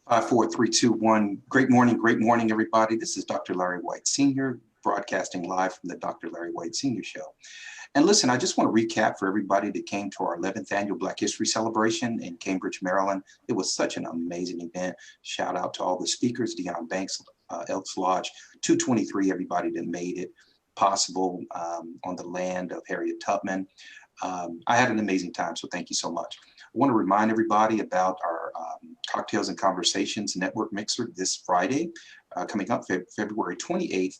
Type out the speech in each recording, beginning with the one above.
5, 4, 3, 2, 1. Great morning, everybody. This is Dr. Larry White Sr. broadcasting live from the Dr. Larry White Sr. Show. And listen, I just want to recap for everybody that came to our 11th annual Black History Celebration in Cambridge, Maryland. It was such an amazing event. Shout out to all the speakers, Deon Banks, Elks Lodge, 223, everybody that made it possible on the land of Harriet Tubman. I had an amazing time, so thank you so much. I want to remind everybody about our Cocktails and Conversations Network Mixer this Friday, coming up February 28th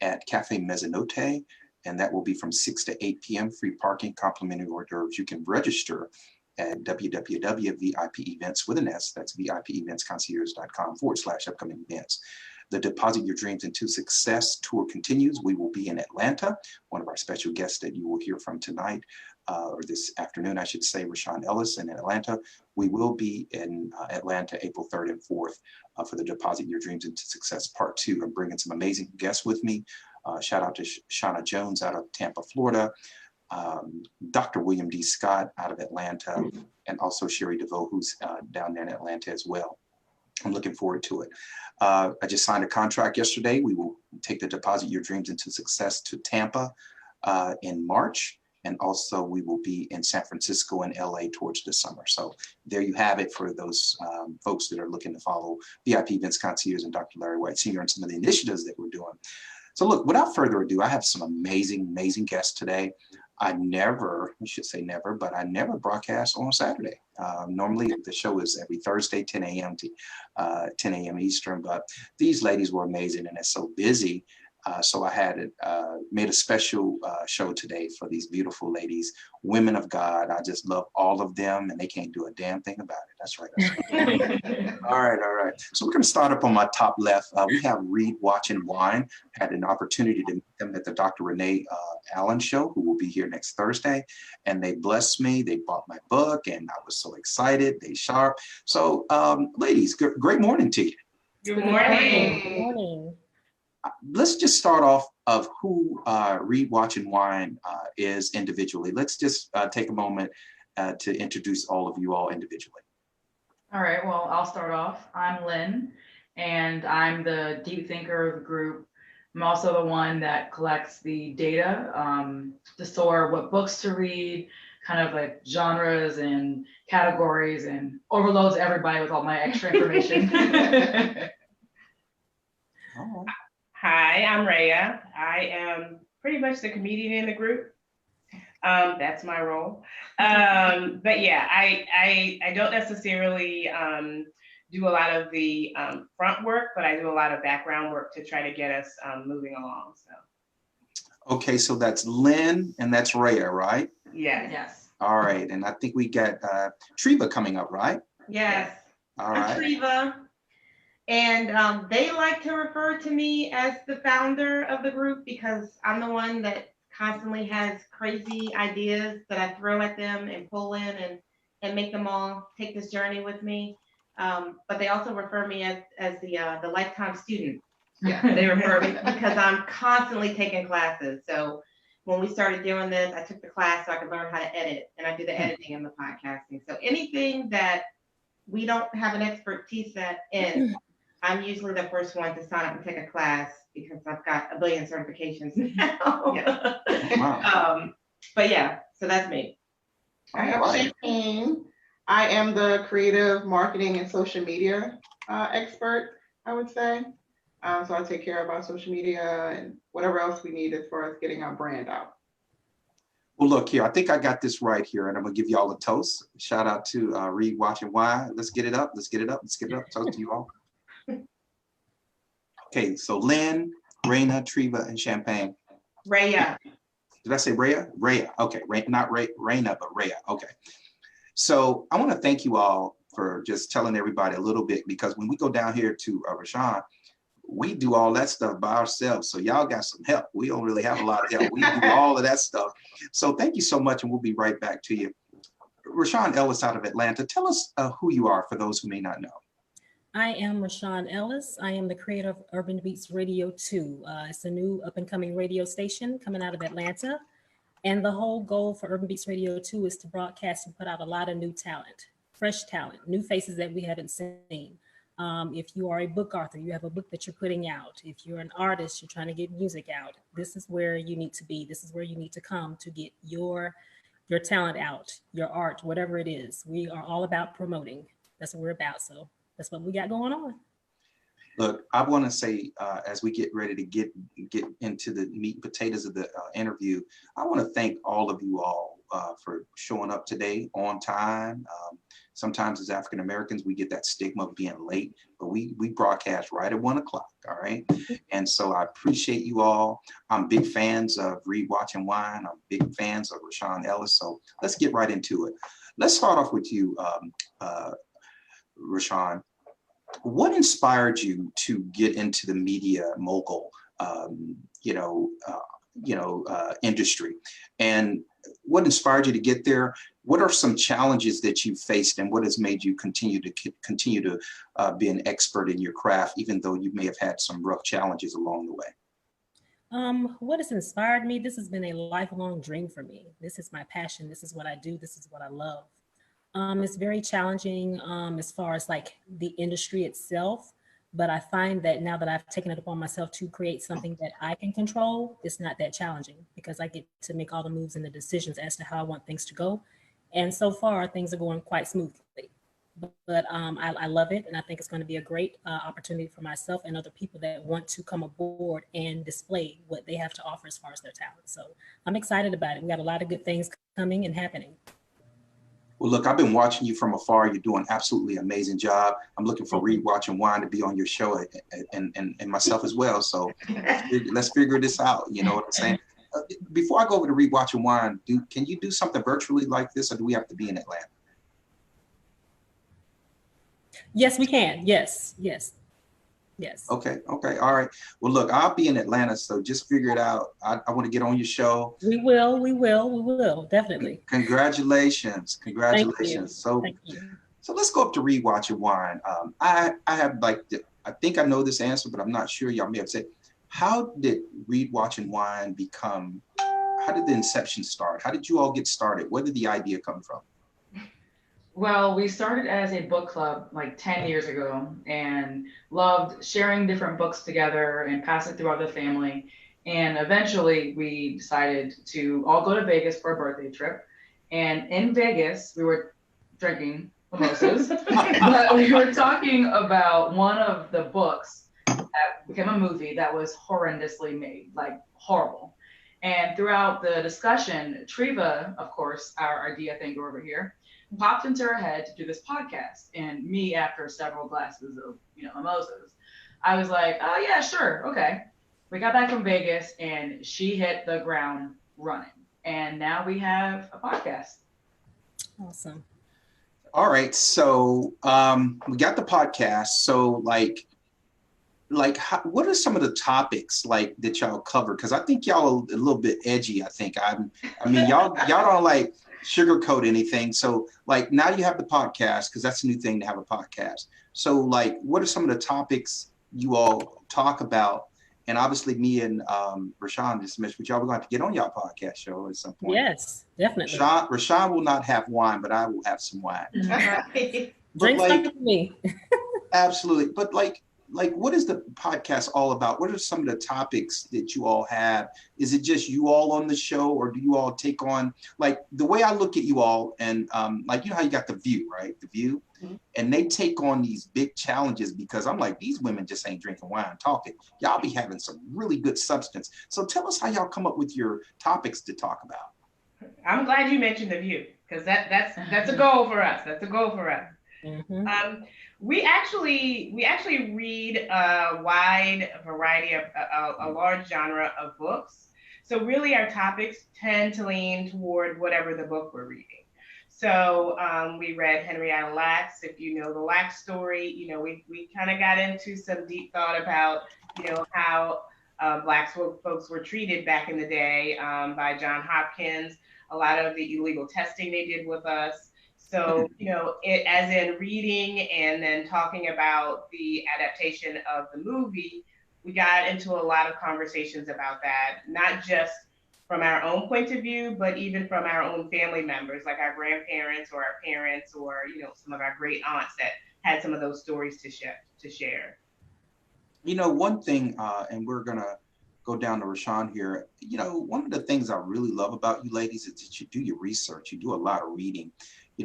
at Cafe Mezzanotte, and that will be from 6 to 8 p.m. Free parking, complimentary hors d'oeuvres. You can register at www.vipevents with an S, that's vipeventsconcierge.com/upcoming events. The Deposit Your Dreams into Success tour continues. We will be in Atlanta. One of our special guests that you will hear from tonight, or this afternoon, I should say, Reshon Ellis in Atlanta. We will be in Atlanta April 3rd and 4th for the Deposit Your Dreams into Success Part 2. I'm bringing some amazing guests with me. Shout out to Shauna Jones out of Tampa, Florida, Dr. William D. Scott out of Atlanta, and also Sherry DeVoe, who's down there in Atlanta as well. I'm looking forward to it. I just signed a contract yesterday. We will take the Deposit Your Dreams into Success to Tampa in March. And also we will be in San Francisco and LA towards the summer. So there you have it for those folks that are looking to follow VIP Events Concierge and Dr. Larry White Sr. and some of the initiatives that we're doing. So look, without further ado, I have some amazing guests today. I should say never, but I never broadcast on Saturday. Normally the show is every Thursday, 10 a.m. to 10 a.m. Eastern, but these ladies were amazing and it's so busy. So I had made a special show today for these beautiful ladies, women of God. I just love all of them and they can't do a damn thing about it. That's right. All right. So we're going to start up on my top left. We have Read, Watch, and Wine. Had an opportunity to meet them at the Dr. Renee Allen show, who will be here next Thursday. And they blessed me. They bought my book and I was so excited. They sharp. So ladies, great morning to you. Good morning. Good morning. Let's just start off of who Read, Watch, and Wine is individually. Let's just take a moment to introduce all of you all individually. All right, well, I'll start off. I'm Lynn, and I'm the deep thinker of the group. I'm also the one that collects the data to sort what books to read, kind of like genres and categories, and overloads everybody with all my extra information. Oh. Hi, I'm Raya. I am pretty much the comedian in the group. That's my role. But yeah, I don't necessarily do a lot of the front work, but I do a lot of background work to try to get us moving along. So. Okay, so that's Lynn and that's Raya, right? Yes. All right, and I think we got Treva coming up, right? Yes. All right. I'm Treva. And they like to refer to me as the founder of the group because I'm the one that constantly has crazy ideas that I throw at them and pull in and make them all take this journey with me. But they also refer me as the lifetime student. Yeah. They refer me because I'm constantly taking classes. So when we started doing this, I took the class so I could learn how to edit, and I do the editing and the podcasting. So anything that we don't have an expertise in, I'm usually the first one to sign up and take a class because I've got a billion certifications now. Yeah. Wow. But yeah, so that's me. I am Champagne. I am the creative marketing and social media expert, I would say. So I take care of our social media and whatever else we need as far as getting our brand out. Well, look here, I think I got this right here, and I'm gonna give you all a toast. Shout out to Read, Watch, and Wine. Let's get it up. Toast to you all. Okay, so Lynn, Raina, Treva, and Champagne. Raya. Did I say Raya? Raya. Okay, not Raina, but Raya. Okay. So I want to thank you all for just telling everybody a little bit, because when we go down here to Reshon, we do all that stuff by ourselves. So y'all got some help. We don't really have a lot of help. We do all of that stuff. So thank you so much, and we'll be right back to you. Reshon Ellis out of Atlanta. Tell us who you are for those who may not know. I am Reshon Ellis. I am the creator of Urban Beats Radio 2. It's a new up-and-coming radio station coming out of Atlanta. And the whole goal for Urban Beats Radio 2 is to broadcast and put out a lot of new talent. fresh talent, new faces that we haven't seen. If you are a book author, you have a book that you're putting out. If you're an artist, you're trying to get music out. This is where you need to be. This is where you need to come to get your talent out, your art, whatever it is. We are all about promoting. That's what we're about. So that's what we got going on. Look, I want to say, as we get ready to get into the meat and potatoes of the interview, I want to thank all of you all for showing up today on time. Sometimes as African Americans, we get that stigma of being late, but we broadcast right at 1 o'clock, all right? And so I appreciate you all. I'm big fans of Read, Watch, and Wine. I'm big fans of Reshon Ellis. So let's get right into it. Let's start off with you, Reshon. What inspired you to get into the media mogul, industry, and what inspired you to get there? What are some challenges that you faced, and what has made you continue to be an expert in your craft, even though you may have had some rough challenges along the way? What has inspired me? This has been a lifelong dream for me. This is my passion. This is what I do. This is what I love. It's very challenging as far as like the industry itself, but I find that now that I've taken it upon myself to create something that I can control, it's not that challenging because I get to make all the moves and the decisions as to how I want things to go. And so far, things are going quite smoothly. But I love it, and I think it's going to be a great opportunity for myself and other people that want to come aboard and display what they have to offer as far as their talent. So I'm excited about it. We got a lot of good things coming and happening. Well, look, I've been watching you from afar. You're doing absolutely amazing job. I'm looking for Read, Watch, and Wine to be on your show, and myself as well. So let's figure this out. You know what I'm saying? Before I go over to Read, Watch, and Wine, can you do something virtually like this, or do we have to be in Atlanta? Yes, we can. Yes. Okay. All right. Well, look, I'll be in Atlanta, so just figure it out. I want to get on your show. We will, definitely. Congratulations. Thank you. So let's go up to Read, Watch, and Wine. I have I think I know this answer, but I'm not sure. Y'all may have said, how did Read, Watch, and Wine become, how did the inception start? How did you all get started? Where did the idea come from? Well, we started as a book club like 10 years ago and loved sharing different books together and pass it throughout the family. And eventually we decided to all go to Vegas for a birthday trip. And in Vegas, we were drinking mimosas, but we were talking about one of the books that became a movie that was horrendously made, like horrible. And throughout the discussion, Treva, of course, our idea thinker over here, popped into her head to do this podcast. And me, after several glasses of mimosas, I was like, oh yeah, sure, okay. We got back from Vegas and she hit the ground running. And now we have a podcast. Awesome. All right, so we got the podcast. So what are some of the topics that y'all cover? Because I think y'all are a little bit edgy. I think y'all don't like sugarcoat anything. So now you have the podcast, because that's a new thing to have a podcast. So what are some of the topics you all talk about? And obviously me and Reshon just mentioned, y'all, we're going to have to get on y'all podcast show at some point. Yes, definitely. Reshon will not have wine, but I will have some wine. Drink something with me. Absolutely. But what is the podcast all about? What are some of the topics that you all have? Is it just you all on the show, or do you all take on, the way I look at you all, and how you got The View, right? The View. Mm-hmm. And they take on these big challenges, because I'm like, these women just ain't drinking wine talking. Y'all be having some really good substance. So tell us how y'all come up with your topics to talk about. I'm glad you mentioned The View, because that's a goal for us. That's a goal for us. Mm-hmm. We actually read a wide variety of a large genre of books. So really our topics tend to lean toward whatever the book we're reading. So we read Henrietta Lacks. If you know the Lacks story, we kind of got into some deep thought about, how Black folks were treated back in the day by John Hopkins, a lot of the illegal testing they did with us. So, as in reading and then talking about the adaptation of the movie, we got into a lot of conversations about that, not just from our own point of view, but even from our own family members, like our grandparents or our parents, or some of our great aunts that had some of those stories to share. One thing, and we're gonna go down to Reshon here. One of the things I really love about you ladies is that you do your research. You do a lot of reading.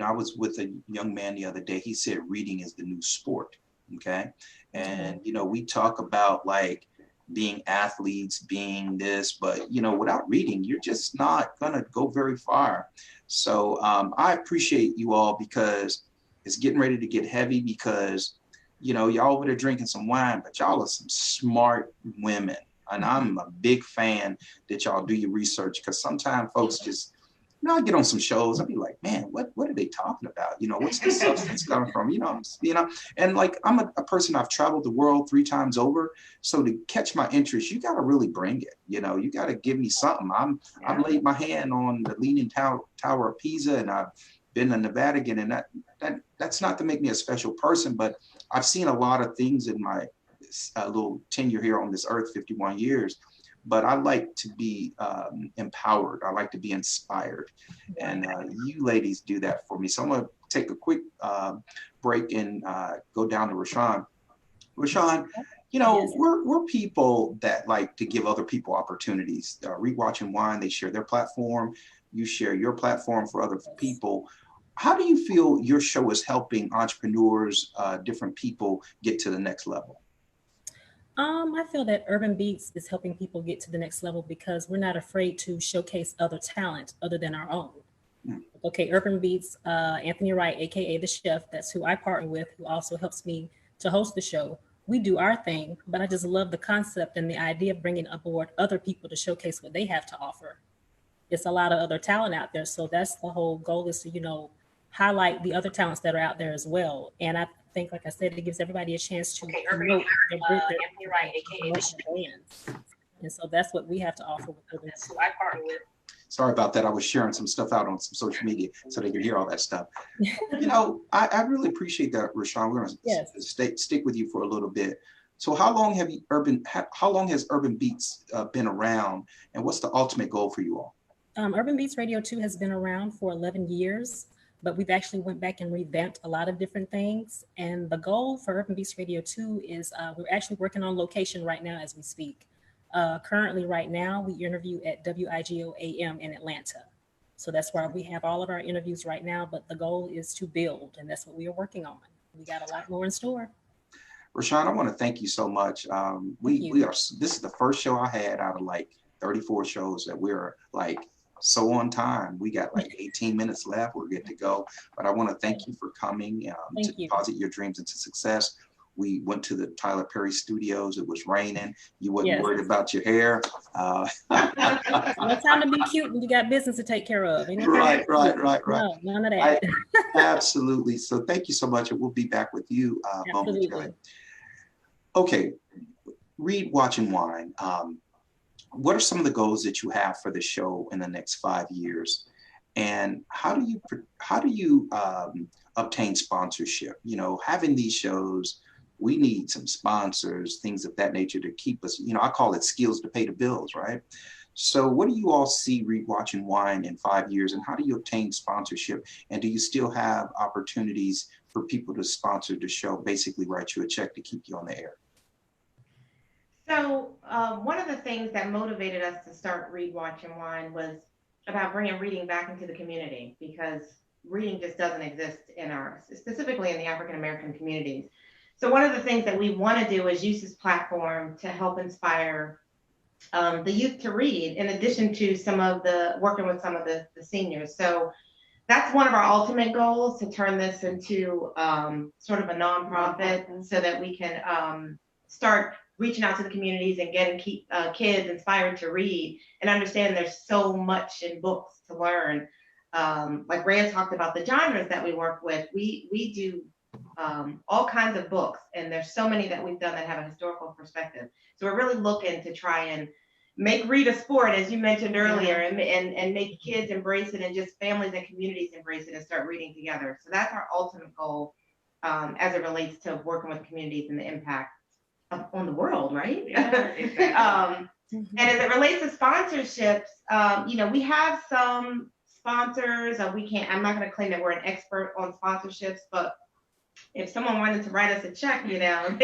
I was with a young man the other day. He said reading is the new sport. Okay. And, we talk about like being athletes, being this, but, without reading, you're just not going to go very far. So I appreciate you all because it's getting ready to get heavy because, y'all over there drinking some wine, but y'all are some smart women. And I'm a big fan that y'all do your research because sometimes folks just, I get on some shows, I'll be like, man, what are they talking about? What's the substance coming from? And like, I'm a person, I've traveled the world 3 times over. So to catch my interest, you got to really bring it. You got to give me something. I'm laid my hand on the Leaning Tower of Pisa, and I've been to Nevada again. And that's not to make me a special person, but I've seen a lot of things in my little tenure here on this earth, 51 years. But I like to be empowered. I like to be inspired. And you ladies do that for me. So I'm going to take a quick break and go down to Reshon. Reshon, Yes. we're people that like to give other people opportunities. Read, Watch, and Wine, they share their platform. You share your platform for other people. How do you feel your show is helping entrepreneurs, different people get to the next level? I feel that Urban Beats is helping people get to the next level because we're not afraid to showcase other talent other than our own. Okay, Urban Beats, Anthony Wright, aka the chef, that's who I partner with, who also helps me to host the show. We do our thing, but I just love the concept and the idea of bringing aboard other people to showcase what they have to offer. It's a lot of other talent out there, so that's the whole goal, is to highlight the other talents that are out there as well. And I think, like I said, it gives everybody a chance to promote their bands. And so that's what we have to offer with Urban Beats, who I partner with. Sorry about that. I was sharing some stuff out on some social media so they can hear all that stuff. I really appreciate that, Reshon. We're going to stick with you for a little bit. So how long has Urban Beats been around, and what's the ultimate goal for you all? Urban Beats Radio 2 has been around for 11 years, but we've actually went back and revamped a lot of different things. And the goal for Urban Beats Radio 2 is we're actually working on location right now as we speak. Currently, right now, we interview at WIGO AM in Atlanta. So that's where we have all of our interviews right now, but the goal is to build, and that's what we are working on. We got a lot more in store. Reshon, I want to thank you so much. This is the first show I had out of like 34 shows that we're like so on time. We got like 18 minutes left. We're good to go. But I want to thank you for coming to deposit your dreams into success. We went to the Tyler Perry studios. It was raining. You wasn't worried about your hair. No time to be cute when you got business to take care of. Right. No, none of that. Absolutely. So thank you so much. And we'll be back with you momentarily. Okay. Read, Watch, and Wine. What are some of the goals that you have for the show in the next 5 years? And how do you obtain sponsorship? Having these shows, we need some sponsors, things of that nature to keep us, I call it skills to pay the bills, right? So what do you all see Read, Watch, and Wine in 5 years, and how do you obtain sponsorship? And do you still have opportunities for people to sponsor the show, basically write you a check to keep you on the air? So one of the things that motivated us to start Read, Watch, and Wine was about bringing reading back into the community, because reading just doesn't exist specifically in the African-American communities. So one of the things that we want to do is use this platform to help inspire the youth to read, in addition to working with some of the seniors. So that's one of our ultimate goals, to turn this into sort of a nonprofit, so that we can start reaching out to the communities and getting kids inspired to read and understand there's so much in books to learn. Like Rhea talked about the genres that we work with, we do all kinds of books, and there's so many that we've done that have a historical perspective. So we're really looking to try and make read a sport, as you mentioned earlier, and make kids embrace it, and just families and communities embrace it and start reading together. So that's our ultimate goal as it relates to working with communities and the impact on the world, right? Yeah, exactly. Mhm. And as it relates to sponsorships, we have some sponsors. I'm not going to claim that we're an expert on sponsorships, but if someone wanted to write us a check, they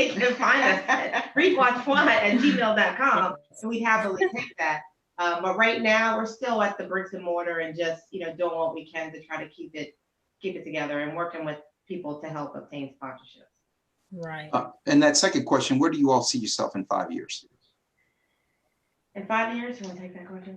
can find us at readwatch1@gmail.com, and we'd happily take that. But right now, we're still at the bricks and mortar and just, doing what we can to try to keep it together and working with people to help obtain sponsorships. Right. And that second question, where do you all see yourself in 5 years? In 5 years, you want to take that question?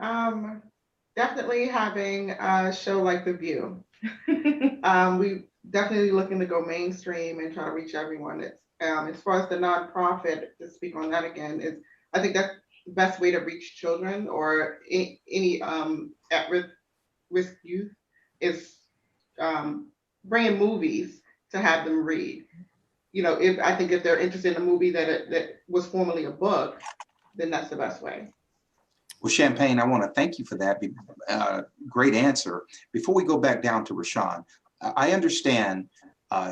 Definitely having a show like The View. We definitely looking to go mainstream and try to reach everyone. It's as far as the nonprofit, to speak on that again, I think that's the best way to reach children or any at-risk youth is bringing movies to have them read. If they're interested in a movie that was formerly a book, then that's the best way. Well, Champagne, I want to thank you for that. Great answer. Before we go back down to Reshon, I understand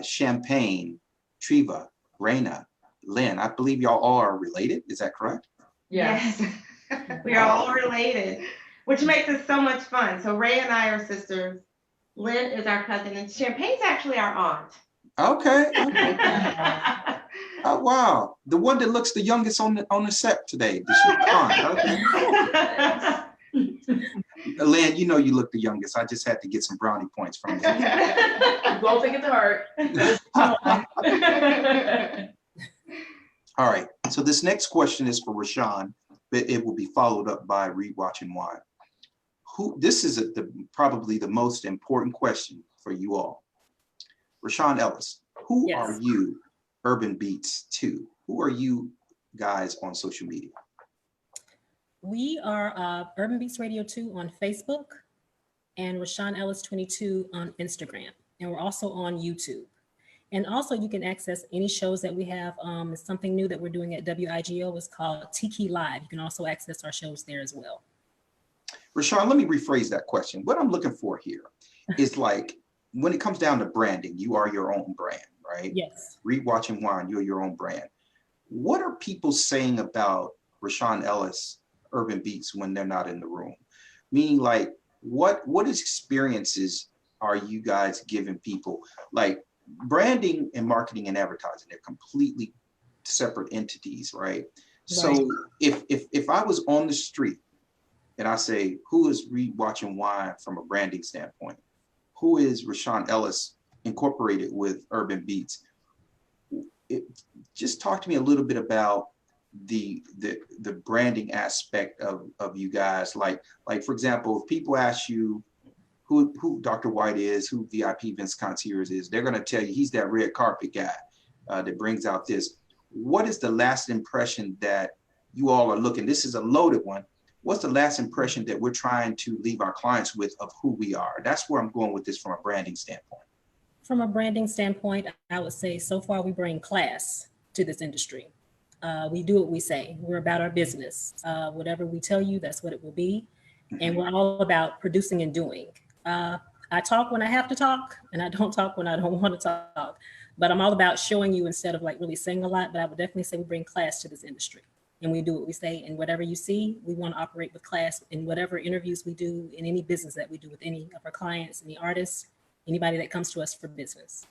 Champagne, Treva, Raina, Lynn, I believe y'all all are related. Is that correct? Yes. We are all related, which makes it so much fun. So Ray and I are sisters. Lynn is our cousin, and Champagne's actually our aunt. Okay. Oh, wow. The one that looks the youngest on the set today. Okay. Lynn, you look the youngest. I just had to get some brownie points from you. Don't take it to heart. All right. So this next question is for Reshon, but it will be followed up by Read, Watch, and Wine. This is probably the most important question for you all. Reshon Ellis, who Yes. are you, Urban Beats 2? Who are you guys on social media? We are Urban Beats Radio 2 on Facebook and Reshon Ellis 22 on Instagram. And we're also on YouTube. And also you can access any shows that we have. It's something new that we're doing at WIGO. It's called Tiki Live. You can also access our shows there as well. Reshon, let me rephrase that question. What I'm looking for here is like, when it comes down to branding, you are your own brand, right? Yes. Read, Watch, and Wine, you're your own brand. What are people saying about Reshon Ellis, Urban Beats, when they're not in the room? Meaning, like, what experiences are you guys giving people? Like, branding and marketing and advertising, they're completely separate entities, right? So if I was on the street and I say, who is Read, Watch, and Wine from a branding standpoint? Who is Reshon Ellis incorporated with Urban Beats? Just talk to me a little bit about the branding aspect of you guys. Like for example, if people ask you who Dr. White is, who VIP Vince Concierge is, they're going to tell you he's that red carpet guy that brings out this. What is the last impression that you all are looking? This is a loaded one. What's the last impression that we're trying to leave our clients with of who we are? That's where I'm going with this from a branding standpoint. From a branding standpoint, I would say so far we bring class to this industry. We do what we say. We're about our business. Whatever we tell you, that's what it will be. And we're all about producing and doing. I talk when I have to talk, and I don't talk when I don't want to talk. But I'm all about showing you instead of like really saying a lot. But I would definitely say we bring class to this industry. And we do what we say, and whatever you see, we want to operate with class in whatever interviews we do, in any business that we do with any of our clients, any artists, anybody that comes to us for business.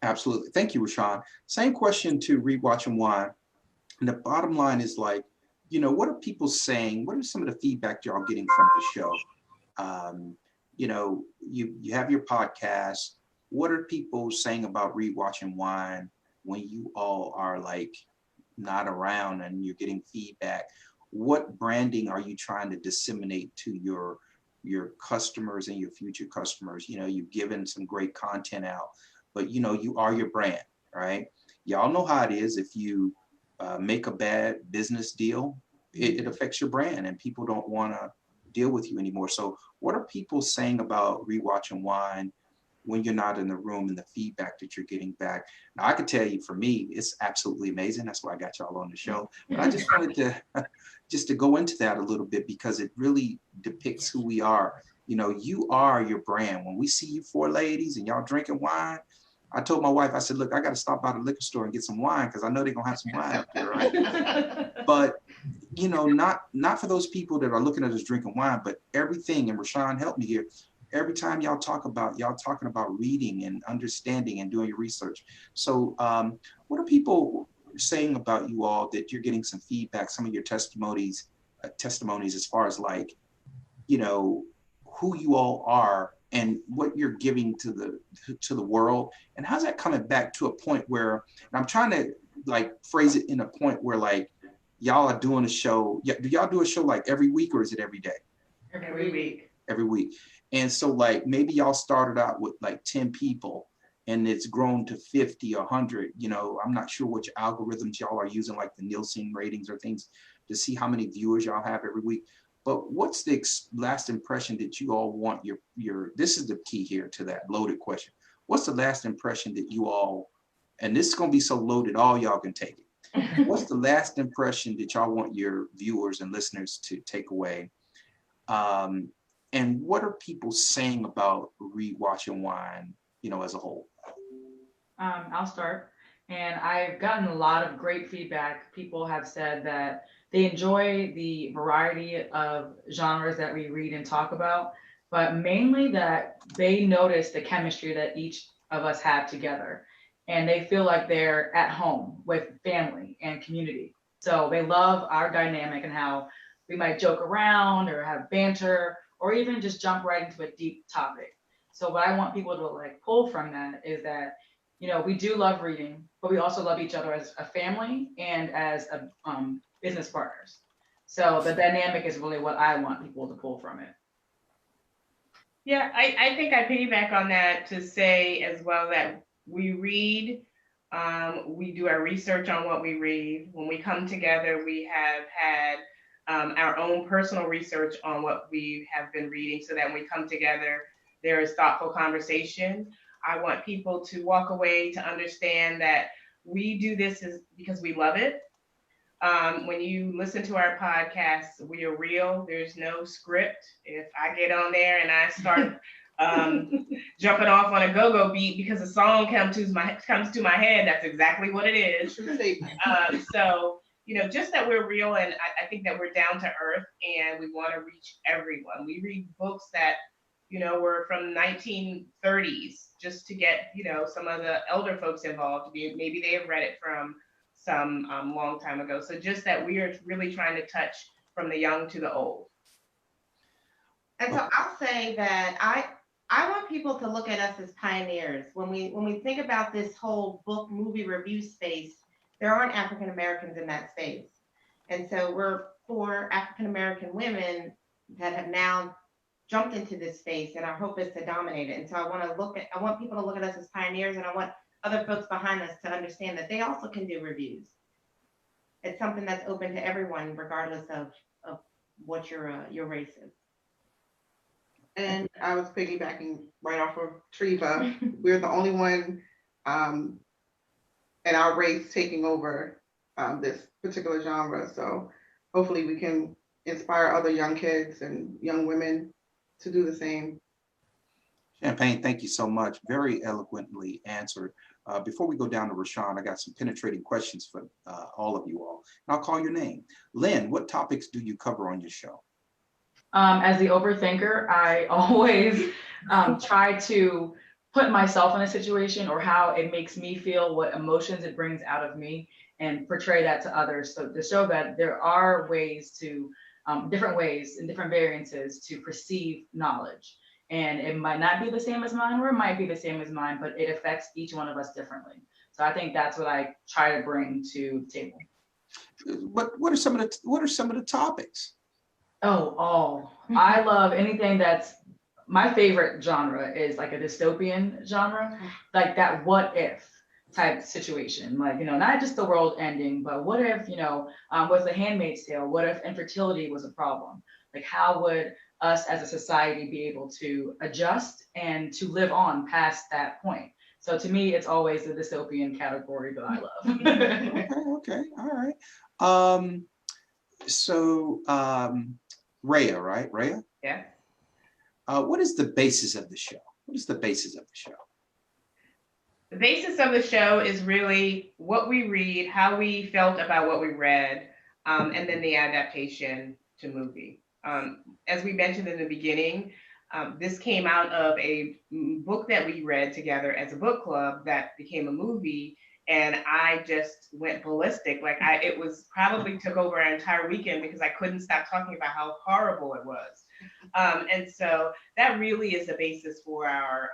Absolutely. Thank you, Reshon. Same question to Read, Watch, and Wine. And the bottom line is like, what are people saying? What are some of the feedback y'all getting from the show? You have your podcast. What are people saying about Read, Watch, and Wine when you all are like not around and you're getting feedback? What branding are you trying to disseminate to your customers and your future customers? You've given some great content out, but you are your brand, right? Y'all know how it is. If you make a bad business deal, it affects your brand and people don't want to deal with you anymore. So what are people saying about Read, Watch, and Wine when you're not in the room and the feedback that you're getting back? Now, I could tell you, for me, it's absolutely amazing. That's why I got y'all on the show. But I just wanted to go into that a little bit because it really depicts who we are. You are your brand. When we see you four ladies and y'all drinking wine, I told my wife, I said, look, I got to stop by the liquor store and get some wine because I know they're going to have some wine up there, right? But you know, not for those people that are looking at us drinking wine, but everything, and Reshon helped me here, every time y'all talking about reading and understanding and doing your research. So what are people saying about you all that you're getting some feedback, some of your testimonies as far as like, you know, who you all are and what you're giving to the world, and how's that coming back to a point where, and I'm trying to like phrase it in a point where like y'all are doing a show. Yeah, do y'all do a show like every week or is it every day? Every week. Every week. And so like maybe y'all started out with like 10 people and it's grown to 50 or 100. You know, I'm not sure which algorithms y'all are using, like the Nielsen ratings or things, to see how many viewers y'all have every week. But what's the last impression that you all want your, this is the key here to that loaded question. What's the last impression that you all, and this is going to be so loaded, all y'all can take it. What's the last impression that y'all want your viewers and listeners to take away? And what are people saying about Read, Watch, and Wine, you know, as a whole? I'll start. And I've gotten a lot of great feedback. People have said that they enjoy the variety of genres that we read and talk about, but mainly that they notice the chemistry that each of us have together. And they feel like they're at home with family and community. So they love our dynamic and how we might joke around or have banter or even just jump right into a deep topic. So what I want people to like pull from that is that, you know, we do love reading, but we also love each other as a family and as a business partners. So the dynamic is really what I want people to pull from it. Yeah, I think I piggyback on that to say as well that we read, we do our research on what we read. When we come together, we have had our own personal research on what we have been reading, so that when we come together, there is thoughtful conversation. I want people to walk away to understand that we do this because we love it. When you listen to our podcast, we are real. There's no script. If I get on there and I start jumping off on a go-go beat because a song comes to my head, that's exactly what it is. So, you know, just that we're real, and I think that we're down to earth, and we want to reach everyone. We read books that, you know, were from 1930s, just to get, you know, some of the elder folks involved. Maybe they have read it from some long time ago. So just that we are really trying to touch from the young to the old. And so I'll say that I want people to look at us as pioneers. When we think about this whole book movie review space, there aren't African Americans in that space. And so we're 4 African American women that have now jumped into this space, and our hope is to dominate it. And so I want people to look at us as pioneers, and I want other folks behind us to understand that they also can do reviews. It's something that's open to everyone, regardless of what your race is. And I was piggybacking right off of Treva. We're the only one in our race taking over this particular genre. So hopefully we can inspire other young kids and young women to do the same. Champagne, thank you so much. Very eloquently answered. Before we go down to Reshon, I got some penetrating questions for all of you all. And I'll call your name. Lynn, what topics do you cover on your show? As the overthinker, I always try to put myself in a situation or how it makes me feel, what emotions it brings out of me, and portray that to others. So to show that there are ways to, different ways and different variances to perceive knowledge. And it might not be the same as mine, or it might be the same as mine, but it affects each one of us differently. So I think that's what I try to bring to the table. What are some of the topics? I love anything that's, my favorite genre is like a dystopian genre, like that what if type situation. Like, you know, not just the world ending, but what if, you know, with The Handmaid's Tale, what if infertility was a problem? Like, how would us as a society be able to adjust and to live on past that point? So to me, it's always the dystopian category that I love. Okay, all right. Rhea, right? Rhea? Yeah. What is the basis of the show? What is the basis of the show? The basis of the show is really what we read, how we felt about what we read, and then the adaptation to movie. As we mentioned in the beginning, this came out of a book that we read together as a book club that became a movie. And I just went ballistic. Like it was probably took over our entire weekend because I couldn't stop talking about how horrible it was. And so that really is the basis for our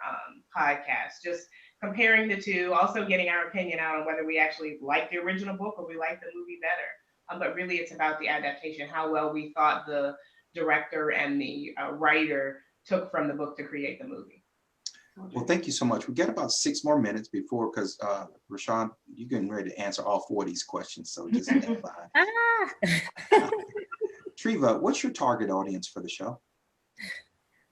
podcast, just comparing the two, also getting our opinion out on whether we actually like the original book or we like the movie better. But really it's about the adaptation, how well we thought the director and the writer took from the book to create the movie. Well, thank you so much. We got about 6 more minutes before, because Reshon, you're getting ready to answer all 4 of these questions, so just stand by. Treva, what's your target audience for the show?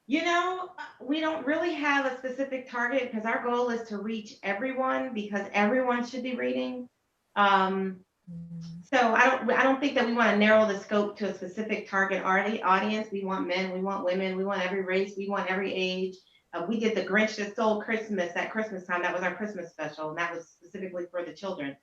You know, we don't really have a specific target because our goal is to reach everyone because everyone should be reading. So I don't think that we want to narrow the scope to a specific target audience. We want men, we want women, we want every race, we want every age. We did the Grinch That Stole Christmas at Christmas time. That was our Christmas special, and that was specifically for the children.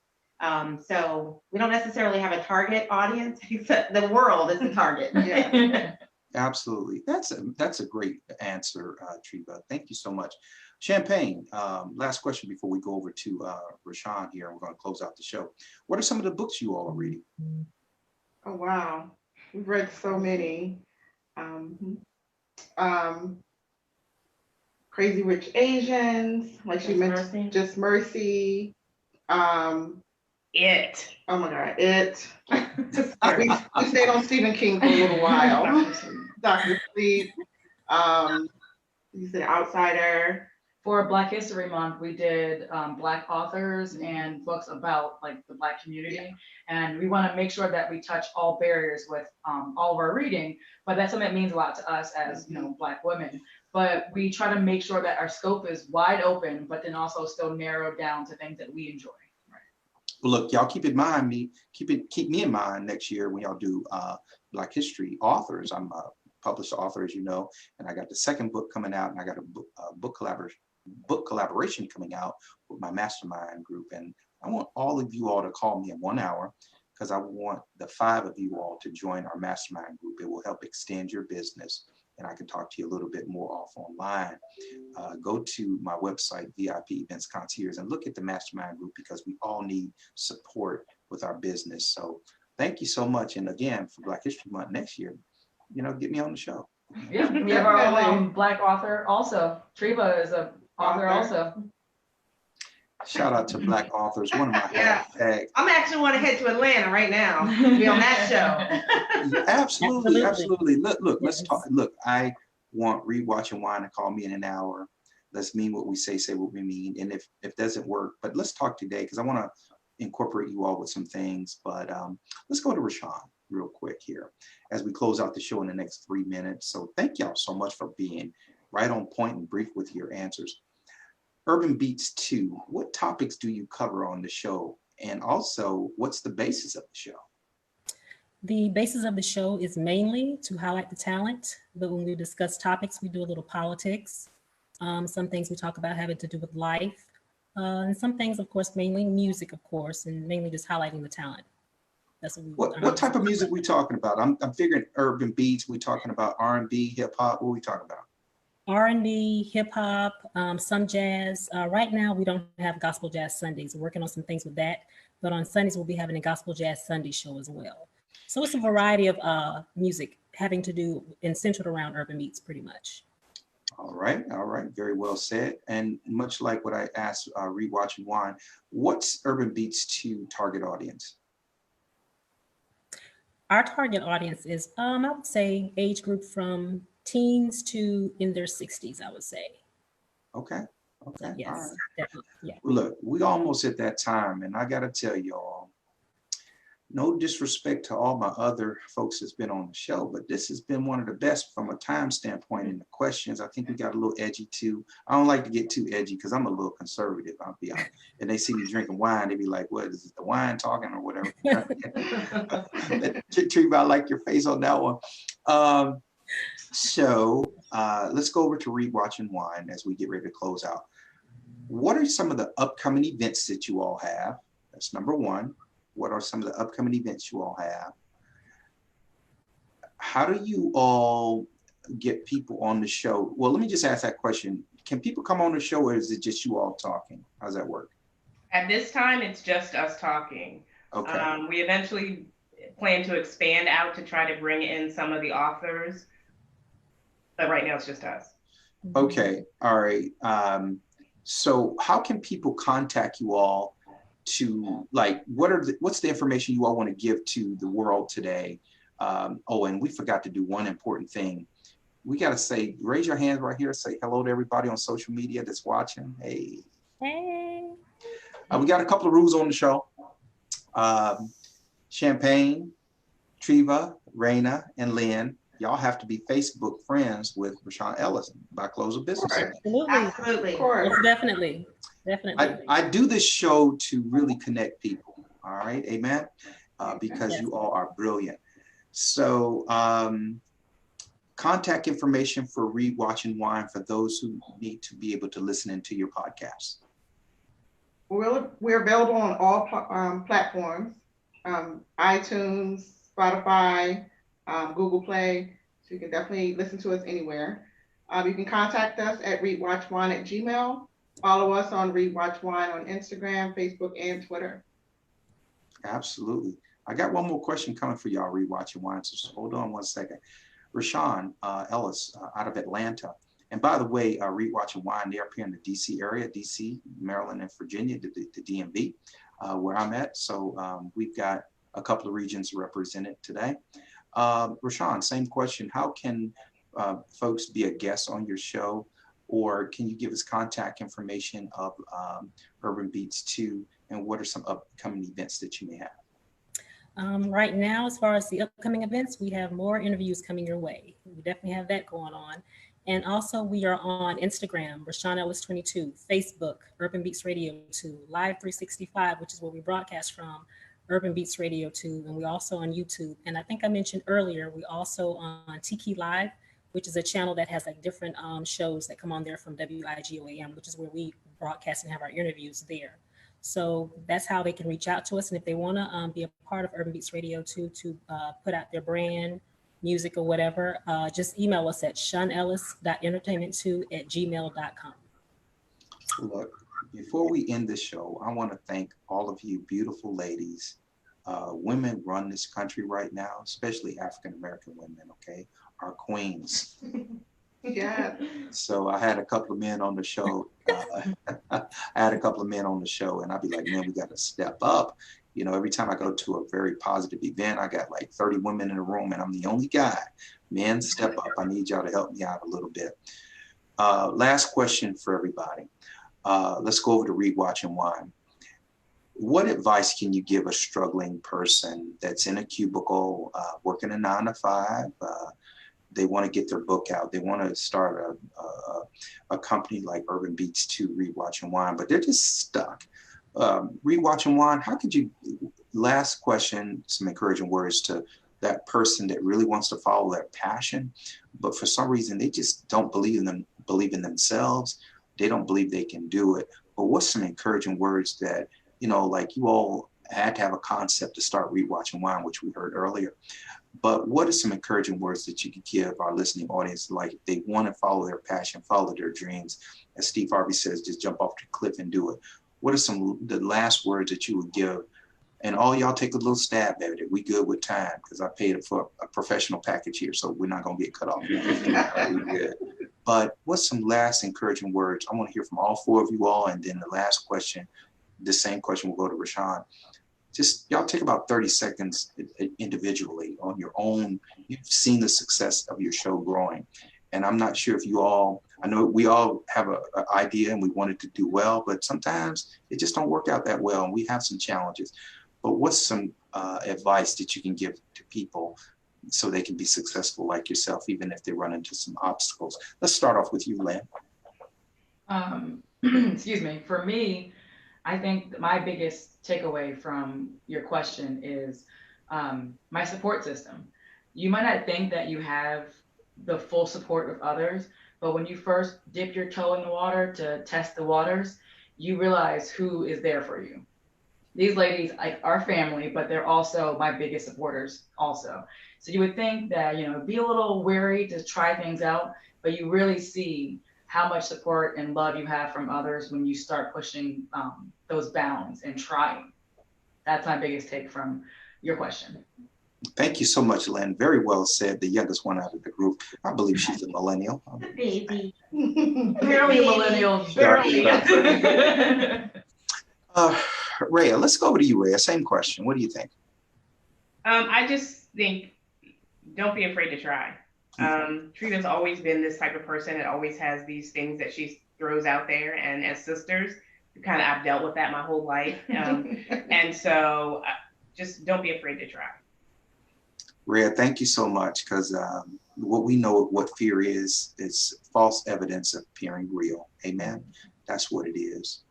So we don't necessarily have a target audience, except the world is the target. Yeah. Absolutely. That's a great answer, Treva. Thank you so much. Champagne, last question before we go over to Reshon here, and we're going to close out the show. What are some of the books you all are reading? Oh, wow. We've read so many. Crazy Rich Asians, like she mentioned, Just Mercy. It. Oh my God, It. we stayed on Stephen King for a little while. Dr. Sleep. You said Outsider. For Black History Month, we did Black authors and books about like the Black community. Yeah. And we want to make sure that we touch all barriers with all of our reading, but that's something that means a lot to us as, you know, Black women. But we try to make sure that our scope is wide open, but then also still narrowed down to things that we enjoy. Well, look, y'all keep me in mind next year when y'all do Black History authors. I'm a published author, as you know, and I got the second book coming out, and I got a book collaboration coming out with my mastermind group. And I want all of you all to call me in 1 hour, because I want the 5 of you all to join our mastermind group. It will help extend your business, and I can talk to you a little bit more off online. Go to my website, VIP Events Concierge, and look at the mastermind group, because we all need support with our business. So thank you so much. And again, for Black History Month next year, you know, get me on the show. Yeah, we have our own Black author also. Treva is an author also. Shout out to Black authors. One of my hashtags. I'm actually want to head to Atlanta right now. Be on that show. Absolutely. Look, let's talk. Look, I want Read, Watch, and Wine to call me in an hour. Let's mean what we say what we mean. And if it doesn't work, but let's talk today, because I want to incorporate you all with some things. But let's go to Reshon real quick here as we close out the show in the next 3 minutes. So thank y'all so much for being right on point and brief with your answers. Urban Beats 2, what topics do you cover on the show? And also, what's the basis of the show? The basis of the show is mainly to highlight the talent, but when we discuss topics, we do a little politics. Some things we talk about having to do with life, and some things, of course, mainly music, of course, and mainly just highlighting the talent. That's what type of music we talking about? I'm figuring Urban Beats. We talking about R&B, hip hop. What are we talking about? R&B, hip hop, some jazz. Right now, we don't have Gospel Jazz Sundays. We're working on some things with that, but on Sundays we'll be having a Gospel Jazz Sunday show as well. So it's a variety of music having to do and centered around urban beats, pretty much. All right, very well said. And much like what I asked Read, Watch, and Wine, what's Urban Beats 2 target audience? Our target audience is, I would say, age group from teens to in their 60s, I would say. Okay. Yes, all right. Definitely. Yeah. Well, look, we almost at that time, and I got to tell y'all, no disrespect to all my other folks that's been on the show, but this has been one of the best from a time standpoint in the questions. I think we got a little edgy too. I don't like to get too edgy because I'm a little conservative, I'll be honest. And they see me drinking wine, they be like, what, is it the wine talking or whatever? Treva, I like your face on that one. So let's go over to Read, Watch, and Wine as we get ready to close out. What are some of the upcoming events that you all have? That's number one. What are some of the upcoming events you all have? how do you all get people on the show? Well, let me just ask that question. Can people come on the show, or is it just you all talking? How's that work? At this time, it's just us talking. Okay. We eventually plan to expand out to try to bring in some of the authors, but right now it's just us. Okay. All right. So how can people contact you all to, like, what's the information you all want to give to the world today? Oh, and we forgot to do one important thing. We got to say, raise your hands right here. Say hello to everybody on social media that's watching. Hey. Hey. We got a couple of rules on the show. Champagne, Treva, Raina, and Lynn, y'all have to be Facebook friends with Reshon Ellis by close of business. Absolutely. Absolutely. Of course. Yes, definitely. Definitely. I do this show to really connect people. All right. Amen. Because Yes. you all are brilliant. So contact information for Read, Watch, and Wine for those who need to be able to listen into your podcast. We're available on all platforms, iTunes, Spotify, Google Play. So you can definitely listen to us anywhere. You can contact us at readwatchwine@gmail.com. Follow us on Read, Watch, Wine on Instagram, Facebook, and Twitter. Absolutely. I got one more question coming for y'all, Read, Watch, and Wine. So just hold on one second. Reshon Ellis out of Atlanta. And by the way, Read, Watch, and Wine, they're up here in the DC area, DC, Maryland, and Virginia, the DMV, where I'm at. So we've got a couple of regions represented today. Reshon, same question. How can folks be a guest on your show? Or can you give us contact information of Urban Beats 2, and what are some upcoming events that you may have? Right now, as far as the upcoming events, we have more interviews coming your way. We definitely have that going on. And also we are on Instagram, Reshon Ellis 22, Facebook, Urban Beats Radio 2, Live 365, which is where we broadcast from, Urban Beats Radio 2, and we also on YouTube. And I think I mentioned earlier, we also on Tiki Live, which is a channel that has like different shows that come on there from WIGOAM, which is where we broadcast and have our interviews there. So that's how they can reach out to us. And if they want to be a part of Urban Beats Radio 2 to put out their brand, music, or whatever, just email us at shonellis.entertainment2@gmail.com. Look, before we end the show, I want to thank all of you beautiful ladies. Women run this country right now, especially African-American women, okay? Our queens. Yeah. So I had a couple of men on the show. I had a couple of men on the show, and I'd be like, man, we got to step up. You know, every time I go to a very positive event, I got like 30 women in the room, and I'm the only guy. Men, step up. I need y'all to help me out a little bit. Last question for everybody. Let's go over to Read, Watch, and Wine. What advice can you give a struggling person that's in a cubicle, working a 9 to 5? They want to get their book out. They want to start a company like Urban Beats 2, Read, Watch, and Wine, but they're just stuck. Read, Watch, and Wine, how could you, last question, some encouraging words to that person that really wants to follow their passion, but for some reason they just don't believe in themselves. They don't believe they can do it. But what's some encouraging words that, you know, like you all had to have a concept to start Read, Watch, and Wine, which we heard earlier. But what are some encouraging words that you could give our listening audience, like if they want to follow their passion, follow their dreams, as Steve Harvey says, just jump off the cliff and do it. What are the last words that you would give? And all y'all take a little stab at it. We good with time because I paid for a professional package here, so we're not going to get cut off. We good. But what's some last encouraging words? I want to hear from all 4 of you all. And then the last question, the same question will go to Reshon. Just y'all take about 30 seconds individually on your own. You've seen the success of your show growing. And I'm not sure if you all, I know we all have an idea and we want it to do well, but sometimes it just don't work out that well and we have some challenges. But what's some advice that you can give to people so they can be successful like yourself, even if they run into some obstacles? Let's start off with you, Lynn. Excuse me. For me, I think my biggest takeaway from your question is my support system. You might not think that you have the full support of others, but when you first dip your toe in the water to test the waters, you realize who is there for you. These ladies are family, but they're also my biggest supporters also. So you would think that, you know, be a little wary to try things out, but you really see how much support and love you have from others when you start pushing those bounds and trying. That's my biggest take from your question. Thank you so much, Lynn. Very well said. The youngest one out of the group. I believe she's a millennial. Baby. Barely millennials, barely. Rhea, let's go over to you, Rhea. Same question. What do you think? I just think don't be afraid to try. Trina's always been this type of person that always has these things that she throws out there. And as sisters, kind of I've dealt with that my whole life. And so just don't be afraid to try. Rhea, thank you so much, because what we know of what fear is false evidence of appearing real. Amen. That's what it is.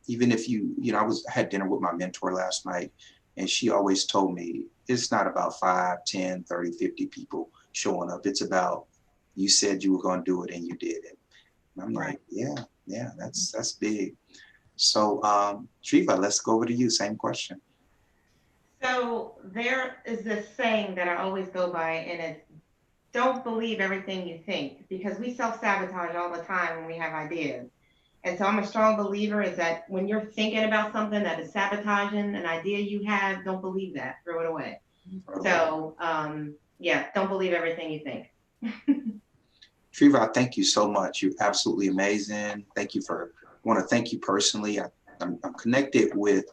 Even if you know, I had dinner with my mentor last night, and she always told me it's not about 5, 10, 30, 50 people showing up. It's about you said you were going to do it and you did it. And I'm like, yeah, that's big. So Triva, let's go over to you. Same question. So there is this saying that I always go by, and it's don't believe everything you think, because we self-sabotage all the time when we have ideas. And so I'm a strong believer is that when you're thinking about something that is sabotaging an idea you have, don't believe that, throw it away. So yeah, don't believe everything you think. Triva, thank you so much. You're absolutely amazing. Thank you I want to thank you personally. I'm connected with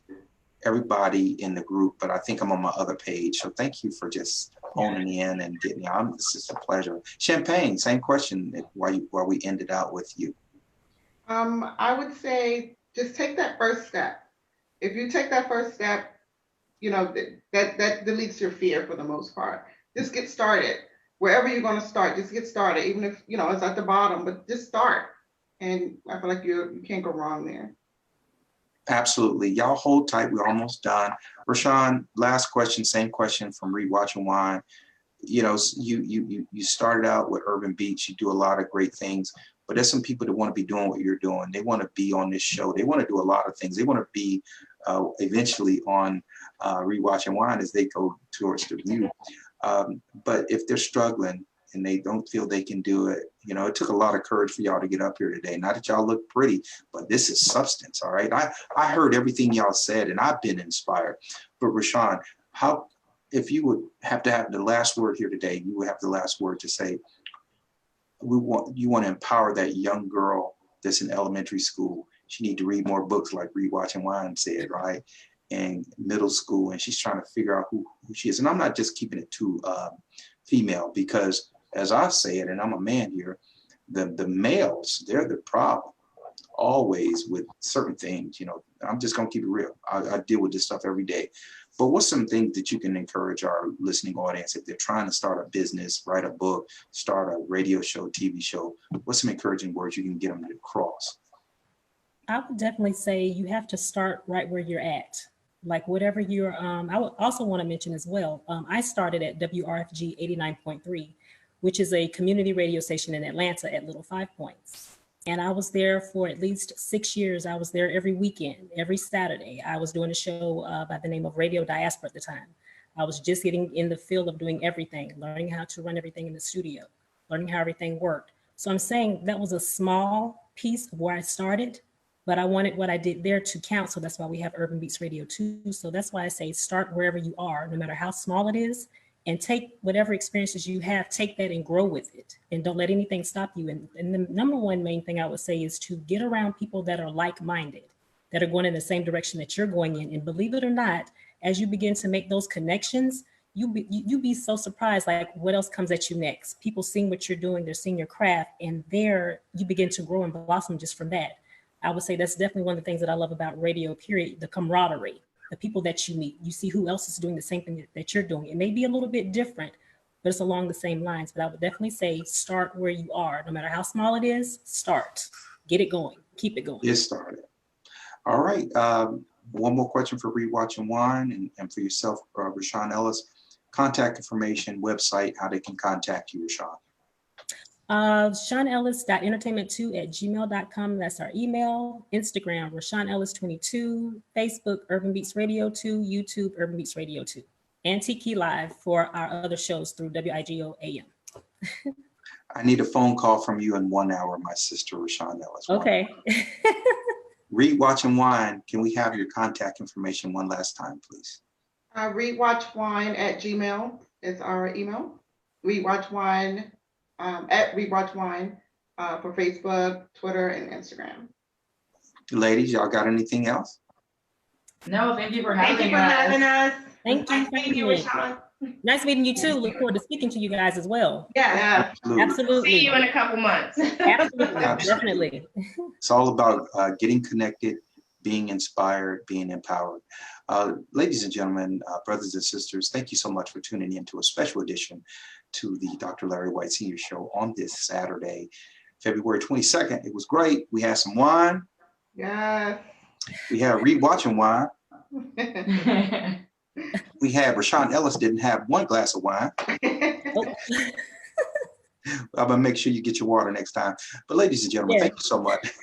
everybody in the group, but I think I'm on my other page. So thank you for just honing in and getting on. It's just a pleasure. Champagne, same question while we ended out with you. I would say just take that first step. If you take that first step, you know, that deletes your fear for the most part. Just get started. Wherever you're going to start, just get started. Even if, you know, it's at the bottom, but just start. And I feel like you can't go wrong there. Absolutely. Y'all hold tight. We're almost done. Reshon, last question, same question from Read, Watch, and Wine. You know, you started out with Urban Beats. You do a lot of great things, but there's some people that want to be doing what you're doing. They want to be on this show. They want to do a lot of things. They want to be eventually on Read, Watch, and Wine as they go towards the view. But if they're struggling and they don't feel they can do it, you know, it took a lot of courage for y'all to get up here today. Not that y'all look pretty, but this is substance, all right? I heard everything y'all said, and I've been inspired. But Reshon, if you would have to have the last word here today, you would have the last word to say, you want to empower that young girl that's in elementary school. She need to read more books like Read, Watch, and Wine said, right? And middle school, and she's trying to figure out who she is. And I'm not just keeping it too female, because as I say it, and I'm a man here, the males, they're the problem always with certain things. You know, I'm just gonna keep it real. I deal with this stuff every day. But what's some things that you can encourage our listening audience if they're trying to start a business, write a book, start a radio show, TV show? What's some encouraging words you can get them to cross? I would definitely say you have to start right where you're at. Like whatever you're, I would also want to mention as well, I started at WRFG 89.3, which is a community radio station in Atlanta at Little 5 Points. And I was there for at least 6 years. I was there every weekend, every Saturday. I was doing a show by the name of Radio Diaspora at the time. I was just getting in the field of doing everything, learning how to run everything in the studio, learning how everything worked. So I'm saying that was a small piece of where I started, but I wanted what I did there to count. So that's why we have Urban Beats Radio too. So that's why I say start wherever you are, no matter how small it is, and take whatever experiences you have, take that and grow with it. And don't let anything stop you. And the number one main thing I would say is to get around people that are like-minded, that are going in the same direction that you're going in. And believe it or not, as you begin to make those connections, you be so surprised, like what else comes at you next. People seeing what you're doing, they're seeing your craft, and there you begin to grow and blossom just from that. I would say that's definitely one of the things that I love about radio, period, the camaraderie. The people that you meet, you see who else is doing the same thing that you're doing. It may be a little bit different, but it's along the same lines. But I would definitely say start where you are. No matter how small it is, start. Get it going. Keep it going. Get started. All right. One more question for Read, Watch, and Wine, and for yourself, Reshon Ellis. Contact information, website, how they can contact you, Reshon. ShonEllis.entertainment2@gmail.com. That's our email. Instagram, Reshon Ellis 22. Facebook, Urban Beats Radio 2. YouTube, Urban Beats Radio 2. and Tiki Live for our other shows through WIGO AM. I need a phone call from you in 1 hour, my sister, Shonellis. Okay. Read, Watch, and Wine. Can we have your contact information one last time, please? readwatchwine@gmail is our email. Readwatchwine at readwatchwine for Facebook, Twitter, and Instagram. Ladies, y'all got anything else? No, thank you for Thank you for having us. Thank you. Nice meeting you, Reshon. Nice meeting you too. Look forward to speaking to you guys as well. Yeah. Absolutely. See you in a couple months. Absolutely. Definitely. It's all about getting connected, being inspired, being empowered. Ladies and gentlemen, brothers and sisters, thank you so much for tuning in to a special edition to the Dr. Larry White Senior Show on this Saturday, February 22nd. It was great. We had some wine. Yes. We had Read, Watch, and Wine. We had Reshon Ellis didn't have one glass of wine. I'm gonna make sure you get your water next time. But ladies and gentlemen, thank you so much.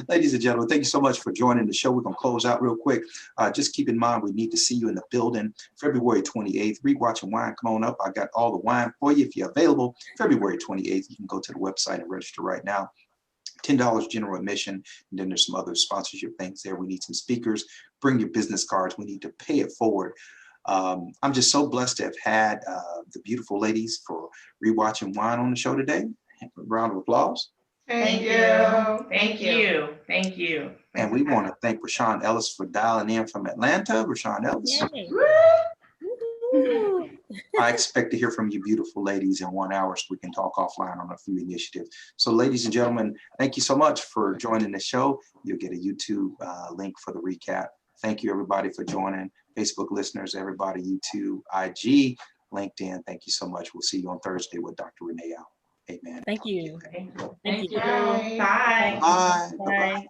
Ladies and gentlemen, thank you so much for joining the show. We're gonna close out real quick. Just keep in mind, we need to see you in the building February 28th. Read, Watch, and Wine. Come on up. I got all the wine for you if you're available. February 28th. You can go to the website and register right now. $10 general admission, and then there's some other sponsorship things there. We need some speakers. Bring your business cards. We need to pay it forward. I'm just so blessed to have had the beautiful ladies for Read, Watch, and Wine on the show today. A round of applause. Thank you. Thank you. Thank you. And we want to thank Reshon Ellis for dialing in from Atlanta. Reshon Ellis. Yay. I expect to hear from you beautiful ladies in 1 hour so we can talk offline on a few initiatives. So ladies and gentlemen, thank you so much for joining the show. You'll get a YouTube link for the recap. Thank you everybody for joining. Facebook listeners, everybody, YouTube, IG, LinkedIn. Thank you so much. We'll see you on Thursday with Dr. Renee out. Amen. Thank you. Thank you. Bye. Bye. Bye.